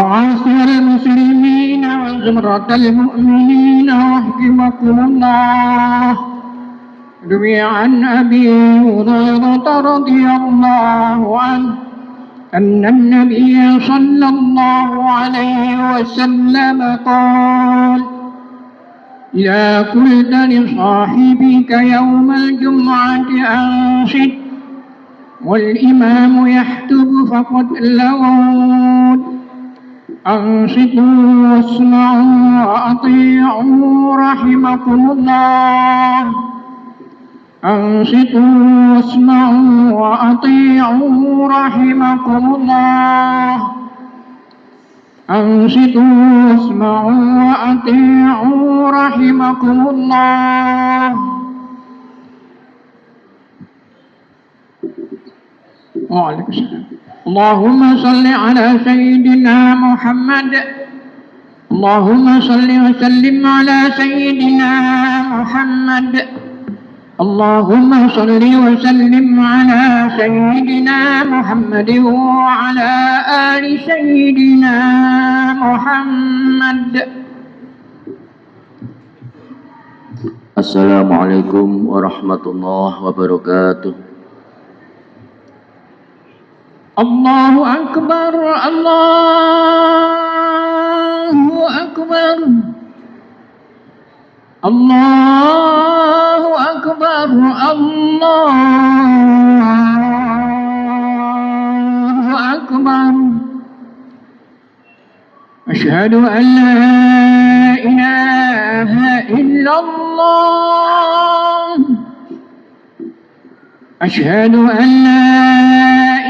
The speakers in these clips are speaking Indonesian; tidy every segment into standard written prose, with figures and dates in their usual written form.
معاشر المسلمين وزمرة المؤمنين رحمكم الله. روي عن أبي هريرة رضي الله عنه أن النبي صلى الله عليه وسلم قال: إذا قلت لصاحبك يوم الجمعة أنصت والإمام يخطب فقد لغوت، أنصتوا واسمعوا وأطيعوا رحمكم الله. أنصتوا واسمعوا وأطيعوا رحمكم الله. أنصتوا واسمعوا وأطيعوا رحمكم الله. وعليكم السلام. اللهم صل على سيدنا محمد. اللهم صل وسلم على سيدنا محمد. اللهم صل وسلم على سيدنا محمد وعلى آل سيدنا محمد. Assalamualaikum warahmatullahi wabarakatuh. Allahu Akbar, Allahu Akbar, Allahu Akbar, Allahu Akbar. Asyhadu an la ilaha illallah. Asyhadu an la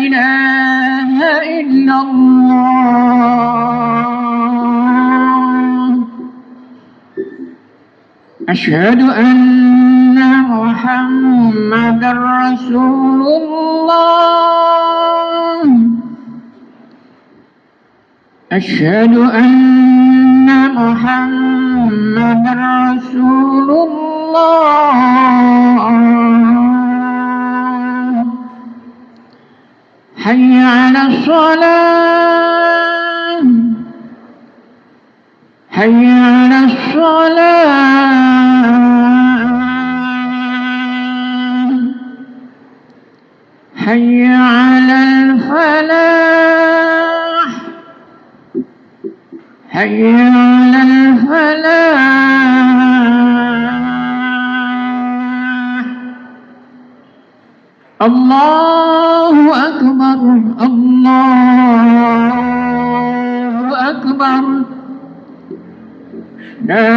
ilaha illallah. Asyhadu anna Muhammadar Rasulullah. Asyhadu anna Muhammadar Rasulullah. Hayya 'alas shalah. Hayya 'alas shalah. Hayya 'alal falah. Hayya 'alal falah. Allahu Akbar, Allahu Akbar. La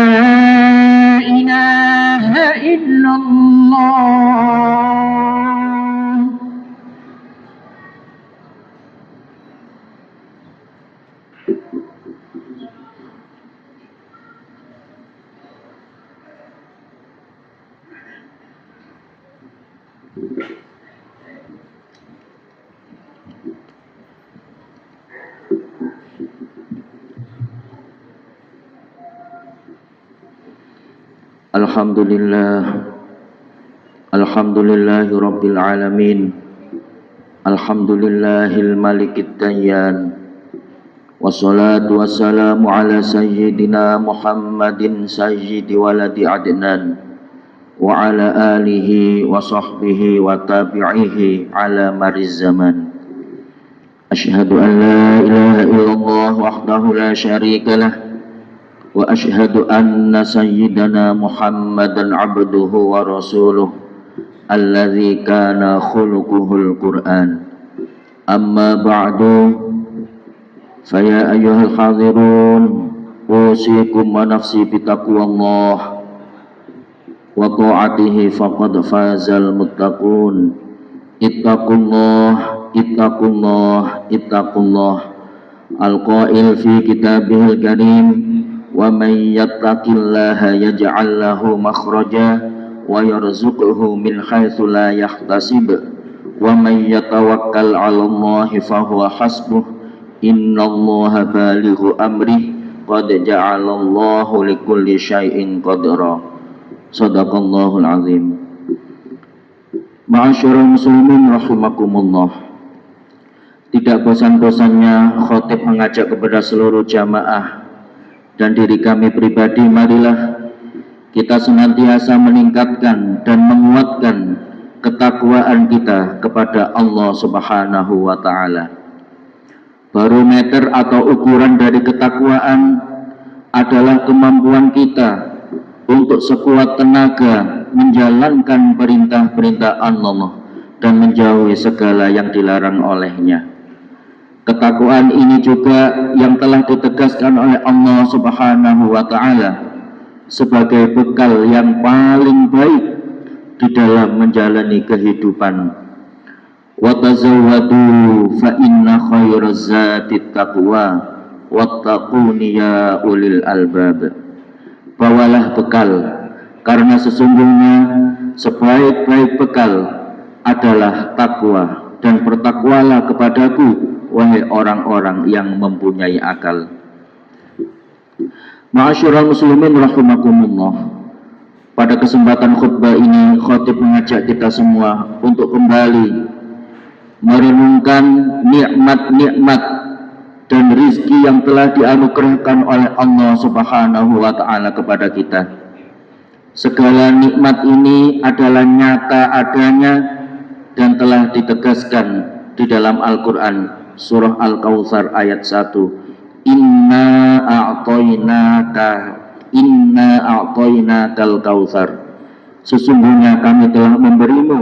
ilaha illallah. Alhamdulillahi Rabbil Alamin. Alhamdulillahil Malikid Dayyan. Wassalatu wassalamu ala sayyidina Muhammadin sayyidi waladi Adnan wa ala alihi wa sahbihi wa tabi'ihi ala mariz zaman. Asyhadu an la ilaha illallah wahdahu la syarika lah. Wa asyhadu anna sayyidana Muhammadan abduhu wa rasuluh alladzi kana khuluquhul Qur'an. Amma ba'du, faya ayyuhal hadirun, usikum wa nafsi bitaqwallah wa ta'atihi faqad fazal muttaqun. Ittaqullah, ittaqullah, ittaqullah. Al-qail fi kitabihil karim: wa man yattaqillaha yaj'al lahu makhraja wa yarzuqhu min haitsu la yahtasib wa man yatawakkal 'alallahi fahuwa hasbuh innallaha balighu amrih qad ja'alallahu likulli syai'in qadra. Shadaqallahul azim. Ma'asyiral muslimin rahimakumullah. Tidak bosan-bosannya khotib mengajak kepada seluruh jamaah dan diri kami pribadi, marilah kita senantiasa meningkatkan dan menguatkan ketakwaan kita kepada Allah Subhanahu wa Ta'ala. Barometer atau ukuran dari ketakwaan adalah kemampuan kita untuk sekuat tenaga menjalankan perintah-perintah Allah dan menjauhi segala yang dilarang olehnya. Ketakwaan ini juga yang telah ditegaskan oleh Allah Subhanahu wa Ta'ala sebagai bekal yang paling baik di dalam menjalani kehidupan. Wa tazawwadu fa inna khairaz zatit taqwa wattaquni ya ulil albab. Bawalah bekal, karena sesungguhnya sebaik-baik bekal adalah takwa, dan bertakwalah kepadaku wahai orang-orang yang mempunyai akal. Ma'asyiral muslimin rahimakumullah. Pada kesempatan khutbah ini, khatib mengajak kita semua untuk kembali merenungkan nikmat-nikmat dan rizki yang telah dianugerahkan oleh Allah Subhanahu wa Ta'ala kepada kita. Segala nikmat ini adalah nyata adanya dan telah ditegaskan di dalam Al-Quran, surah Al-Kautsar ayat 1. Inna a'tainakal kautsar. Sesungguhnya kami telah memberimu,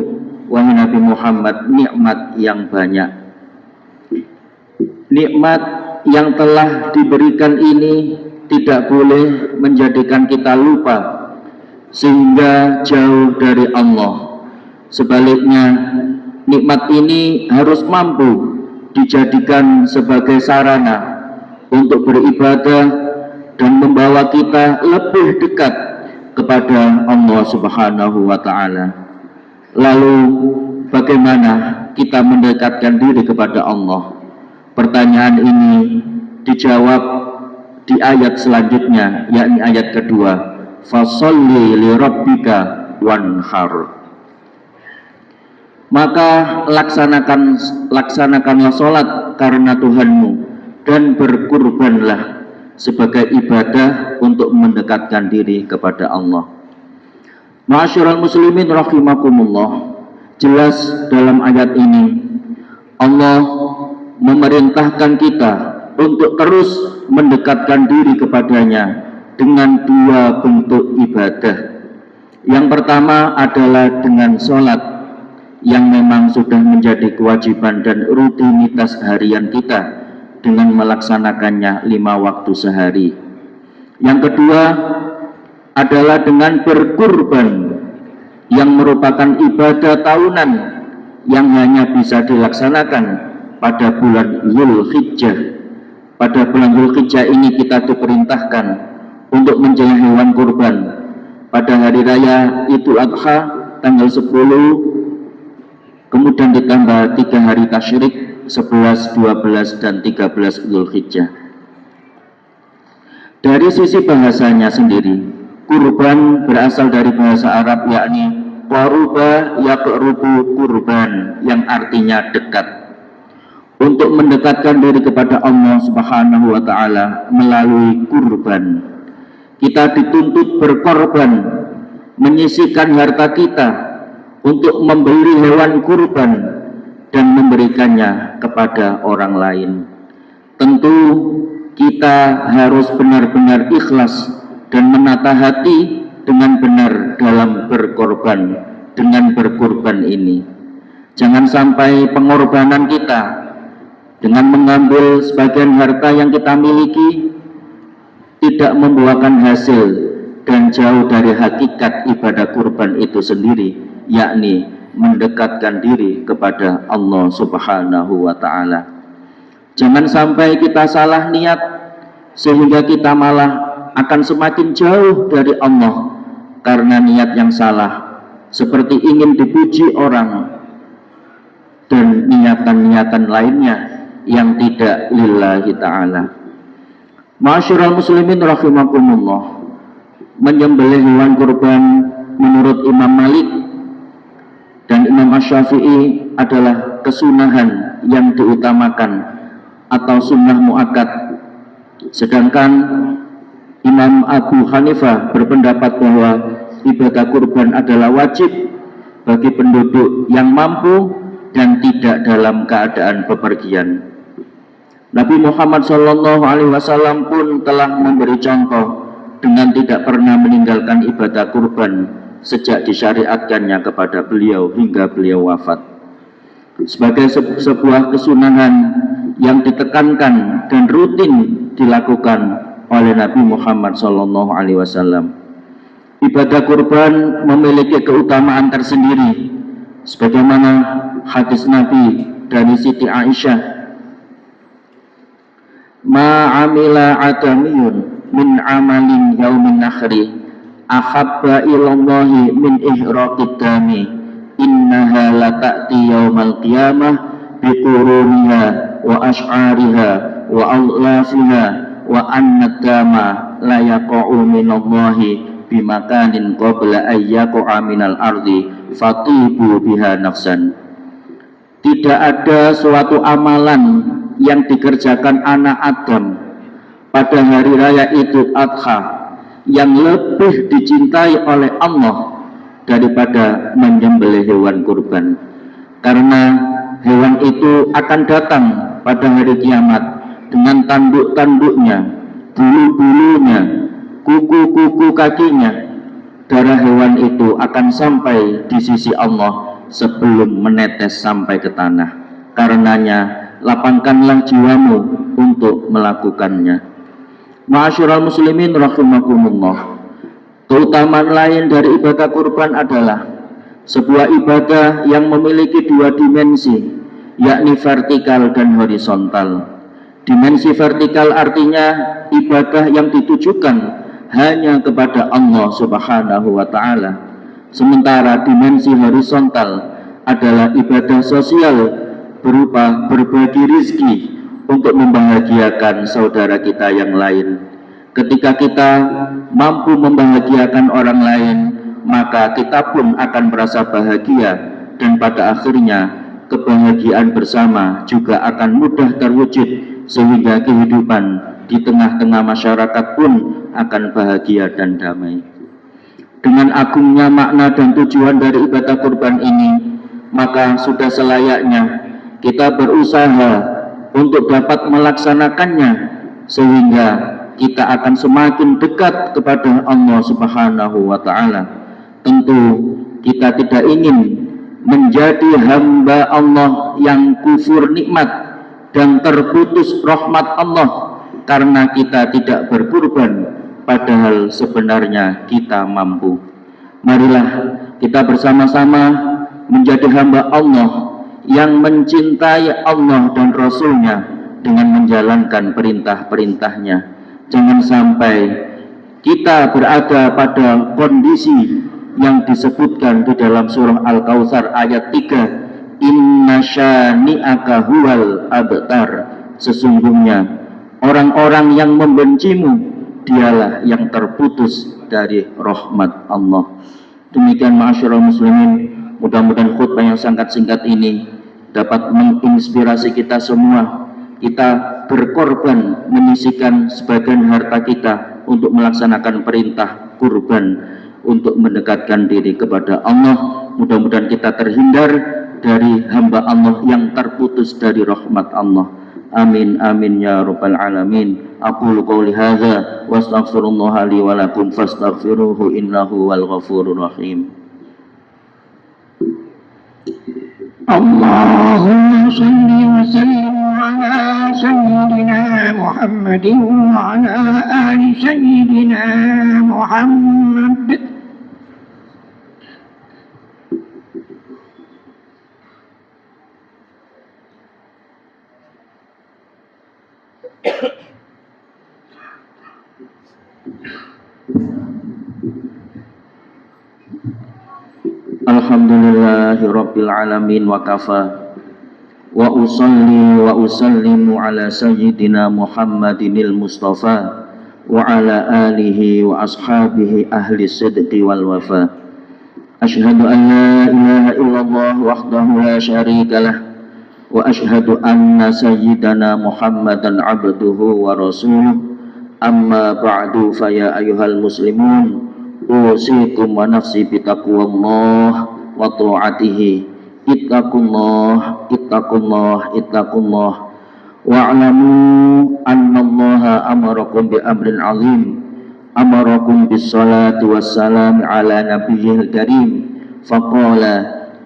wahai Nabi Muhammad, nikmat yang banyak. Nikmat yang telah diberikan ini tidak boleh menjadikan kita lupa sehingga jauh dari Allah. Sebaliknya, nikmat ini harus mampu dijadikan sebagai sarana untuk beribadah dan membawa kita lebih dekat kepada Allah Subhanahu wa Ta'ala. Lalu bagaimana kita mendekatkan diri kepada Allah? Pertanyaan ini dijawab di ayat selanjutnya, yakni ayat kedua, fasholli li rabbika wanhar. Maka laksanakanlah sholat karena Tuhanmu dan berkurbanlah sebagai ibadah untuk mendekatkan diri kepada Allah. Ma'asyiral muslimin rahimakumullah. Jelas dalam ayat ini Allah memerintahkan kita untuk terus mendekatkan diri kepadanya dengan dua bentuk ibadah. Yang pertama adalah dengan sholat yang memang sudah menjadi kewajiban dan rutinitas harian kita dengan melaksanakannya 5 waktu sehari. Yang kedua adalah dengan berkurban yang merupakan ibadah tahunan yang hanya bisa dilaksanakan pada bulan Dzulhijjah. Pada bulan Dzulhijjah ini kita diperintahkan untuk menyembelih hewan kurban pada hari raya Idul Adha tanggal 10, kemudian ditambah 3 hari tasyrik 11, 12, dan 13 Dzulhijjah. Dari sisi bahasanya sendiri, kurban berasal dari bahasa Arab, yakni qaruba yaqrubu kurban, yang artinya dekat. Untuk mendekatkan diri kepada Allah Subhanahu wa Ta'ala melalui kurban, kita dituntut berkorban, menyisihkan harta kita untuk membeli hewan kurban dan memberikannya kepada orang lain. Tentu kita harus benar-benar ikhlas dan menata hati dengan benar dalam berkorban, dengan berkorban ini. Jangan sampai pengorbanan kita dengan mengambil sebagian harta yang kita miliki tidak membuahkan hasil dan jauh dari hakikat ibadah kurban itu sendiri, yakni mendekatkan diri kepada Allah Subhanahu wa Ta'ala. Jangan sampai kita salah niat sehingga kita malah akan semakin jauh dari Allah karena niat yang salah, seperti ingin dipuji orang dan niatan-niatan lainnya yang tidak lillahi ta'ala. Ma'asyiral muslimin rahimakumullah. Menyembelih hewan kurban menurut Imam Malik dan Imam Asy-Syafi'i adalah kesunahan yang diutamakan atau sunnah muakkad, sedangkan Imam Abu Hanifah berpendapat bahwa ibadah kurban adalah wajib bagi penduduk yang mampu dan tidak dalam keadaan bepergian. Nabi Muhammad SAW pun telah memberi contoh dengan tidak pernah meninggalkan ibadah kurban sejak disyariatkannya kepada beliau hingga beliau wafat. Sebagai sebuah kesunahan yang ditekankan dan rutin dilakukan oleh Nabi Muhammad SAW. Ibadah kurban memiliki keutamaan tersendiri, sebagaimana hadis Nabi dari Siti Aisyah, "Ma'amila adamiyun min amalin yaumin nakhri ahabba ilallahi min ihraqid dami innaha lata'ti yaumal qiyamah biquruniha wa ash'ariha wa allafiha wa annad dama la yaqa'u minallahi bimakanin qabla ayyaqu'a minal ardi fatibu biha nafsan." Tidak ada suatu amalan yang dikerjakan anak Adam pada hari raya Idul Adha yang lebih dicintai oleh Allah daripada menyembelih hewan kurban, karena hewan itu akan datang pada hari kiamat dengan tanduk-tanduknya, bulu-bulunya, kuku-kuku kakinya. Darah hewan itu akan sampai di sisi Allah sebelum menetes sampai ke tanah. Karenanya lapangkanlah jiwamu untuk melakukannya. Ma'asyiral muslimin rahimakumullah. Keutamaan lain dari ibadah kurban adalah sebuah ibadah yang memiliki dua dimensi, yakni vertikal dan horizontal. Dimensi vertikal artinya ibadah yang ditujukan hanya kepada Allah Subhanahu wa ta'ala. Sementara dimensi horizontal adalah ibadah sosial berupa berbagi rizki untuk membahagiakan saudara kita yang lain. Ketika kita mampu membahagiakan orang lain, maka kita pun akan merasa bahagia, dan pada akhirnya kebahagiaan bersama juga akan mudah terwujud, sehingga kehidupan di tengah-tengah masyarakat pun akan bahagia dan damai. Dengan agungnya makna dan tujuan dari ibadah kurban ini, maka sudah selayaknya kita berusaha untuk dapat melaksanakannya, sehingga kita akan semakin dekat kepada Allah Subhanahu wa ta'ala. Tentu kita tidak ingin menjadi hamba Allah yang kufur nikmat dan terputus rahmat Allah karena kita tidak berkurban, padahal sebenarnya kita mampu. Marilah kita bersama-sama menjadi hamba Allah yang mencintai Allah dan Rasul-Nya dengan menjalankan perintah-perintahnya. Jangan sampai kita berada pada kondisi yang disebutkan di dalam surah Al-Kautsar ayat 3, "Inna syani'aka huwal abtar." Sesungguhnya orang-orang yang membencimu, dialah yang terputus dari rahmat Allah. Demikian ma'asyiral muslimin, mudah-mudahan khutbah yang sangat singkat ini dapat menginspirasi kita semua. Kita berkorban menyisihkan sebagian harta kita untuk melaksanakan perintah kurban, untuk mendekatkan diri kepada Allah. Mudah-mudahan kita terhindar dari hamba Allah yang terputus dari rahmat Allah. Amin amin ya rabbal alamin. Aqulu qouli hadza wa astaghfirullah li wa lakum fastaghfiruhu innahu wal ghafurur rahim. اللهم صل وسلم على سيدنا محمد وعلى آل سيدنا محمد. Alhamdulillahi rabbil alamin wa kafa wa usalli wa usallimu ala sayyidina Muhammadinil Mustafa wa ala alihi wa ashabihi ahli sidqi wal wafa. Asyhadu an la ilaha illallah wahdahu la syarika lah وأشهد أن سيدنا محمدا عبده ورسوله أما بعد فيا أيها المسلمون أوصيكم ونفسي بتقوى الله وطاعته اتقوا الله اتقوا الله اتقوا الله واعلموا أن الله أمركم بأمر عظيم أمركم بالصلاة والسلام على نبيه الكريم فقال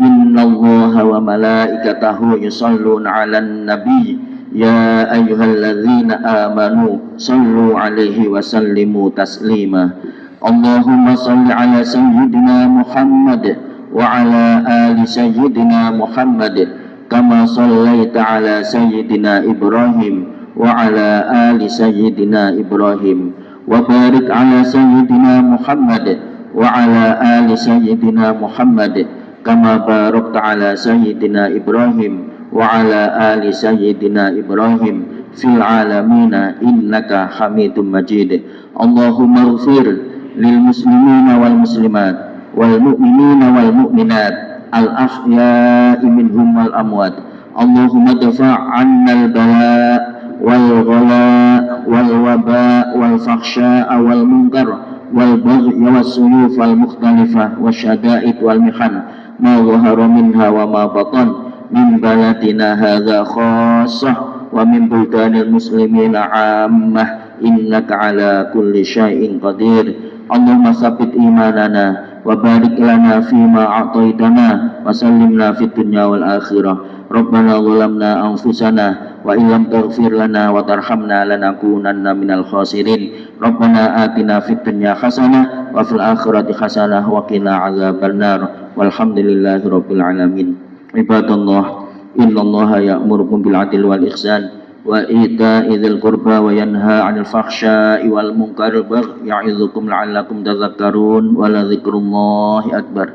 إن الله وملائكته يصلون على النبي يا أيها الذين آمنوا صلوا عليه وسلموا تسليما اللهم صل على سيدنا محمد وعلى آل سيدنا محمد كما صليت على سيدنا إبراهيم وعلى آل سيدنا إبراهيم وبارك على سيدنا محمد وعلى آل سيدنا محمد كما باركت على سيدنا إبراهيم وعلى آل سيدنا إبراهيم في العالمين إنك حميد مجيد اللهم اغفر للمسلمين والمسلمات والمؤمنين والمؤمنات الأحياء منهم والأموات اللهم ادفع عنا البلاء والغلاء والوباء والفحشاء والمنكر والبغي والسيوف المختلفة والشدائد والمحن ما ظهر منها وما بطن من بلدنا هذا خاصة ومن بلدان المسلمين عامة إنك على كل شيء قدير اللهم ثبت إيماننا وبارك لنا فيما أعطيتنا وسلمنا في الدنيا والآخرة ربنا ظلمنا أنفسنا وإن لم تغفر لنا وترحمنا لنكونن من الخاسرين ربنا آتنا في الدنيا حسنة وفي الآخرة حسنة وقنا عذاب النار والحمد لله رب العالمين عباد الله إن الله يأمركم بالعدل والإحسان وإيتاء ذي القربى وينهى عن الفحشاء والمنكر والبغي يعظكم لعلكم تذكرون ولذكر الله أكبر